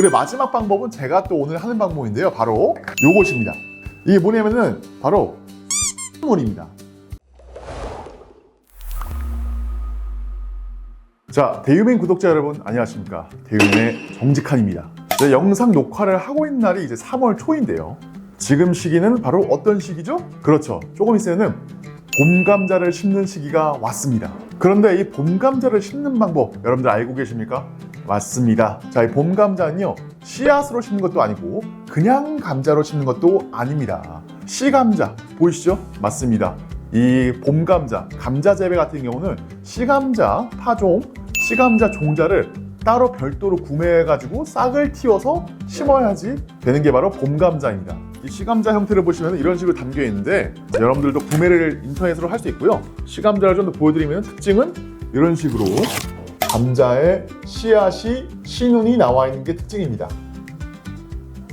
그리고 마지막 방법은 제가 또 오늘 하는 방법인데요. 바로 요것입니다. 이게 뭐냐면은 바로 물입니다. 자, 대유민 구독자 여러분 안녕하십니까? 대유민의 정직한입니다. 영상 녹화를 하고 있는 날이 이제 3월 초인데요. 지금 시기는 바로 어떤 시기죠? 그렇죠. 조금 있으면은 봄 감자를 심는 시기가 왔습니다. 그런데 이 봄 감자를 심는 방법 여러분들 알고 계십니까? 맞습니다. 자, 이 봄 감자는요, 씨앗으로 심는 것도 아니고 그냥 감자로 심는 것도 아닙니다. 씨감자 보이시죠? 맞습니다. 이 봄 감자, 감자 재배 같은 경우는 씨감자 파종, 씨감자 종자를 따로 별도로 구매해가지고 싹을 틔워서 심어야지 되는 게 바로 봄 감자입니다. 이 씨감자 형태를 보시면 이런 식으로 담겨 있는데 여러분들도 구매를 인터넷으로 할 수 있고요. 씨감자를 좀 더 보여드리면 특징은 이런 식으로 감자의 씨앗이 씨눈이 나와 있는 게 특징입니다.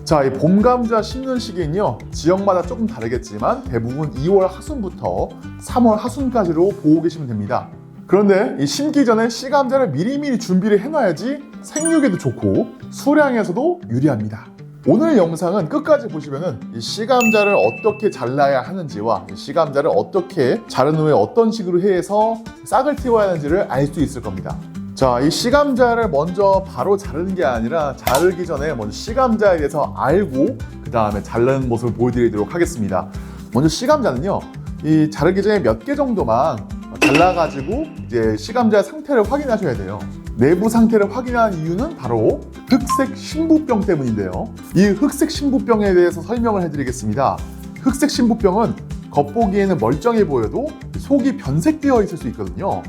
자, 이 봄 감자 심는 시기는요, 지역마다 조금 다르겠지만 대부분 2월 하순부터 3월 하순까지로 보고 계시면 됩니다. 그런데 이 심기 전에 씨감자를 미리미리 준비를 해놔야지 생육에도 좋고 수량에서도 유리합니다. 오늘 영상은 끝까지 보시면은 이 씨감자를 어떻게 잘라야 하는지와 이 씨감자를 어떻게 자른 후에 어떤 식으로 해서 싹을 틔워야 하는지를 알 수 있을 겁니다. 자, 이 씨감자를 먼저 바로 자르는 게 아니라 자르기 전에 먼저 씨감자에 대해서 알고 그 다음에 자르는 모습을 보여드리도록 하겠습니다. 먼저 씨감자는요, 이 자르기 전에 몇 개 정도만 잘라가지고 이제 씨감자의 상태를 확인하셔야 돼요. 내부 상태를 확인한 이유는 바로 흑색 신부병 때문인데요. 이 흑색 신부병에 대해서 설명을 해드리겠습니다. 흑색 신부병은 겉보기에는 멀쩡해 보여도 속이 변색되어 있을 수 있거든요.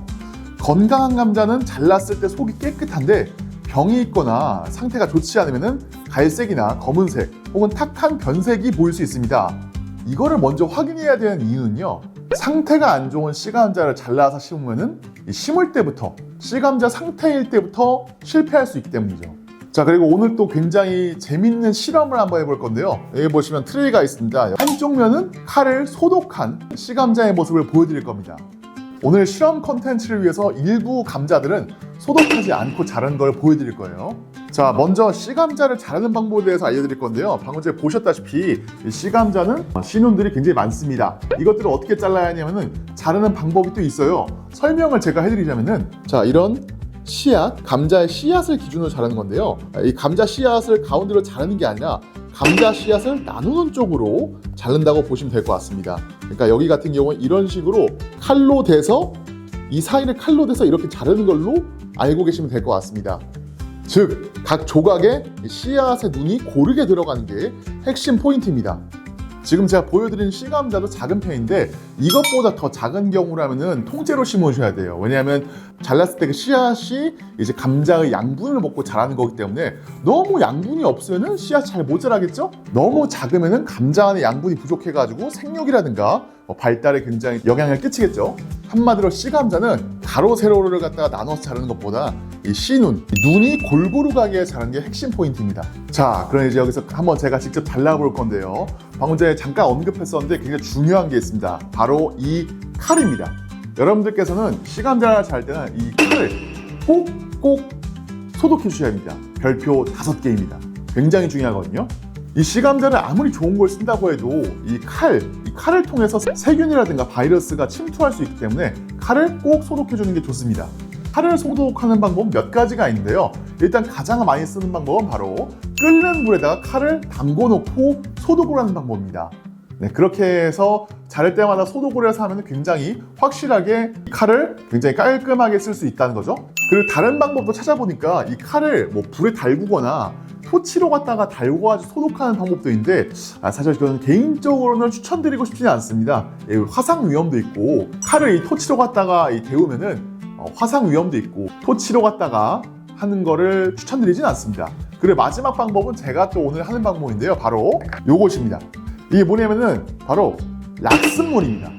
건강한 감자는 잘랐을 때 속이 깨끗한데 병이 있거나 상태가 좋지 않으면 갈색이나 검은색 혹은 탁한 변색이 보일 수 있습니다. 이거를 먼저 확인해야 되는 이유는요, 상태가 안 좋은 씨감자를 잘라서 심으면 심을 때부터 씨감자 상태일 때부터 실패할 수 있기 때문이죠. 자, 그리고 오늘 또 굉장히 재밌는 실험을 한번 해볼 건데요. 여기 보시면 트레이가 있습니다. 한쪽 면은 칼을 소독한 씨감자의 모습을 보여드릴 겁니다. 오늘 실험 컨텐츠를 위해서 일부 감자들은 소독하지 않고 자른 걸 보여드릴 거예요. 자, 먼저 씨감자를 자르는 방법에 대해서 알려드릴 건데요. 방금 전에 보셨다시피 이 씨감자는 씨눈들이 굉장히 많습니다. 이것들을 어떻게 잘라야 하냐면은 자르는 방법이 또 있어요. 설명을 제가 해드리자면은, 자, 이런 씨앗, 감자의 씨앗을 기준으로 자르는 건데요. 이 감자 씨앗을 가운데로 자르는 게 아니라 감자 씨앗을 나누는 쪽으로 자른다고 보시면 될 것 같습니다. 그러니까 여기 같은 경우는 이런 식으로 칼로 대서 이 사이를 칼로 대서 이렇게 자르는 걸로 알고 계시면 될 것 같습니다. 즉, 각 조각에 씨앗의 눈이 고르게 들어가는 게 핵심 포인트입니다. 지금 제가 보여드린 씨감자도 작은 편인데 이것보다 더 작은 경우라면 통째로 심으셔야 돼요. 왜냐하면 잘랐을 때 그 씨앗이 이제 감자의 양분을 먹고 자라는 거기 때문에 너무 양분이 없으면 씨앗 잘 못 자라겠죠? 너무 작으면 감자 안에 양분이 부족해가지고 생육이라든가 발달에 굉장히 영향을 끼치겠죠. 한마디로 씨감자는 가로 세로를 갖다가 나눠서 자르는 것보다 이 씨눈, 눈이 골고루 가게 자르는 게 핵심 포인트입니다. 자, 그럼 이제 여기서 한번 제가 직접 잘라볼 건데요. 방금 전에 잠깐 언급했었는데 굉장히 중요한 게 있습니다. 바로 이 칼입니다. 여러분들께서는 씨감자를 자를 때는 이 칼을 꼭 소독해 주셔야 합니다. 별표 5개입니다. 굉장히 중요하거든요. 이 씨감자를 아무리 좋은 걸 쓴다고 해도 이 칼을 통해서 세균이라든가 바이러스가 침투할 수 있기 때문에 칼을 꼭 소독해 주는 게 좋습니다. 칼을 소독하는 방법은 몇 가지가 있는데요. 일단 가장 많이 쓰는 방법은 바로 끓는 물에다가 칼을 담궈 놓고 소독을 하는 방법입니다. 네, 그렇게 해서 자를 때마다 소독을 해서 하면 굉장히 확실하게 칼을 굉장히 깔끔하게 쓸 수 있다는 거죠. 그리고 다른 방법도 찾아보니까 이 칼을 불에 달구거나 토치로 갖다가 달궈가지고 소독하는 방법도 있는데 사실 저는 개인적으로는 추천드리고 싶지는 않습니다. 화상 위험도 있고 칼을 이 토치로 갖다가 데우면은 화상 위험도 있고 토치로 갖다가 하는 거를 추천드리진 않습니다. 그리고 마지막 방법은 제가 또 오늘 하는 방법인데요. 바로 요것입니다. 이게 뭐냐면은 바로 락스물입니다.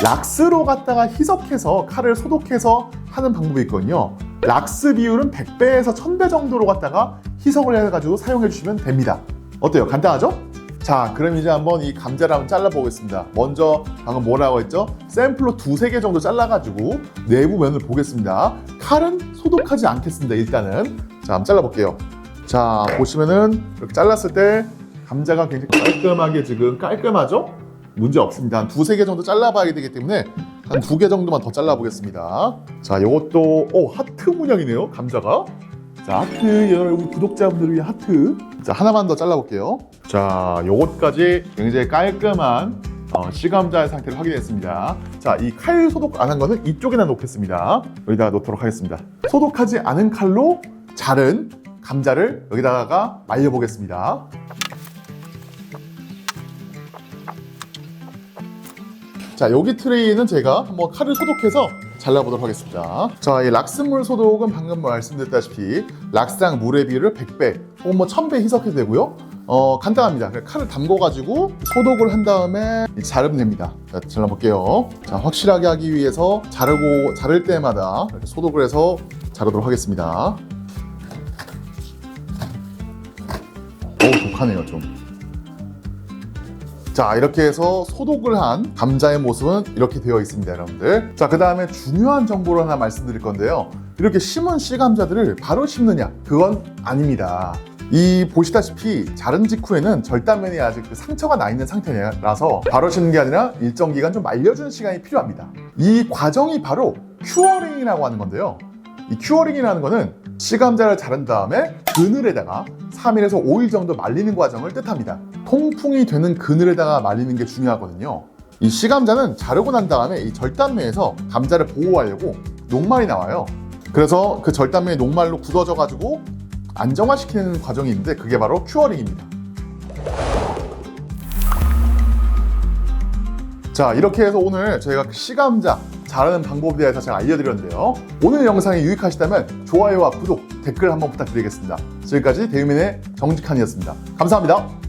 락스로 갖다가 희석해서 칼을 소독해서 하는 방법이 있거든요. 락스 비율은 100배에서 1000배 정도로 갖다가 희석을 해가지고 사용해 주시면 됩니다. 어때요? 간단하죠? 자, 그럼 이제 한번 이 감자를 한번 잘라보겠습니다. 먼저 방금 뭐라고 했죠? 샘플로 2-3개 정도 잘라가지고 내부 면을 보겠습니다. 칼은 소독하지 않겠습니다. 일단은 자, 한번 잘라볼게요. 자, 보시면은 이렇게 잘랐을 때 감자가 굉장히 깔끔하게 지금 깔끔하죠? 문제 없습니다. 한 2-3개 정도 잘라봐야 되기 때문에 한 2개 정도만 더 잘라보겠습니다. 자, 이것도 하트 문양이네요, 감자가. 자, 하트, 여러분 구독자분들을 위해 하트. 자, 하나만 더 잘라볼게요. 자, 요것까지 굉장히 깔끔한 씨감자의 상태를 확인했습니다. 자, 이 칼 소독 안 한 거는 이쪽에다 놓겠습니다. 여기다가 놓도록 하겠습니다. 소독하지 않은 칼로 자른 감자를 여기다가 말려보겠습니다. 자, 여기 트레이는 제가 한번 칼을 소독해서 잘라보도록 하겠습니다. 자, 이 락스물 소독은 방금 말씀드렸다시피 락스랑 물의 비율을 100배 혹은 1000배 희석해도 되고요. 간단합니다. 칼을 담궈가지고 소독을 한 다음에 자르면 됩니다. 자, 잘라볼게요. 자, 확실하게 하기 위해서 자를 때마다 이렇게 소독을 해서 자르도록 하겠습니다. 독하네요, 좀. 자, 이렇게 해서 소독을 한 감자의 모습은 이렇게 되어 있습니다, 여러분들. 자, 그 다음에 중요한 정보를 하나 말씀드릴 건데요. 이렇게 심은 씨감자들을 바로 심느냐? 그건 아닙니다. 이 보시다시피 자른 직후에는 절단면이 아직 상처가 나 있는 상태라서 바로 심는 게 아니라 일정 기간 좀 말려주는 시간이 필요합니다. 이 과정이 바로 큐어링이라고 하는 건데요. 이 큐어링이라는 거는 씨감자를 자른 다음에 그늘에다가 3일에서 5일 정도 말리는 과정을 뜻합니다. 통풍이 되는 그늘에다가 말리는 게 중요하거든요. 이 씨감자는 자르고 난 다음에 이 절단면에서 감자를 보호하려고 녹말이 나와요. 그래서 그 절단면이 녹말로 굳어져 가지고 안정화시키는 과정이 있는데 그게 바로 큐어링입니다. 자, 이렇게 해서 오늘 저희가 씨감자 자르는 방법에 대해서 제가 알려드렸는데요. 오늘 영상이 유익하시다면 좋아요와 구독, 댓글 한번 부탁드리겠습니다. 지금까지 대유민의 정직한이었습니다. 감사합니다.